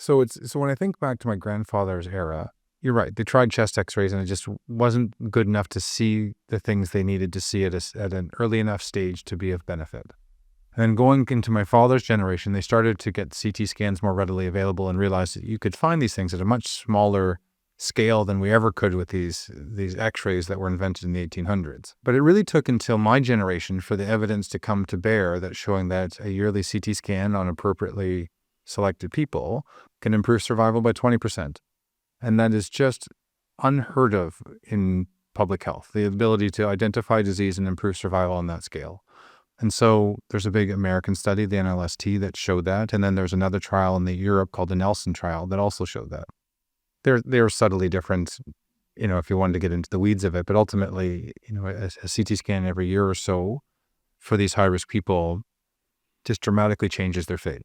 So when I think back to my grandfather's era, you're right. They tried chest X-rays, and it just wasn't good enough to see the things they needed to see at an early enough stage to be of benefit. And then going into my father's generation, they started to get CT scans more readily available and realized that you could find these things at a much smaller scale than we ever could with these X-rays that were invented in the 1800s. But it really took until my generation for the evidence to come to bear that showing that a yearly CT scan on appropriately selected people can improve survival by 20%. And that is just unheard of in public health, the ability to identify disease and improve survival on that scale. And so there's a big American study, the NLST, that showed that. And then there's another trial in Europe called the Nelson trial that also showed that. They're subtly different, if you wanted to get into the weeds of it. But ultimately, a CT scan every year or so for these high-risk people just dramatically changes their fate.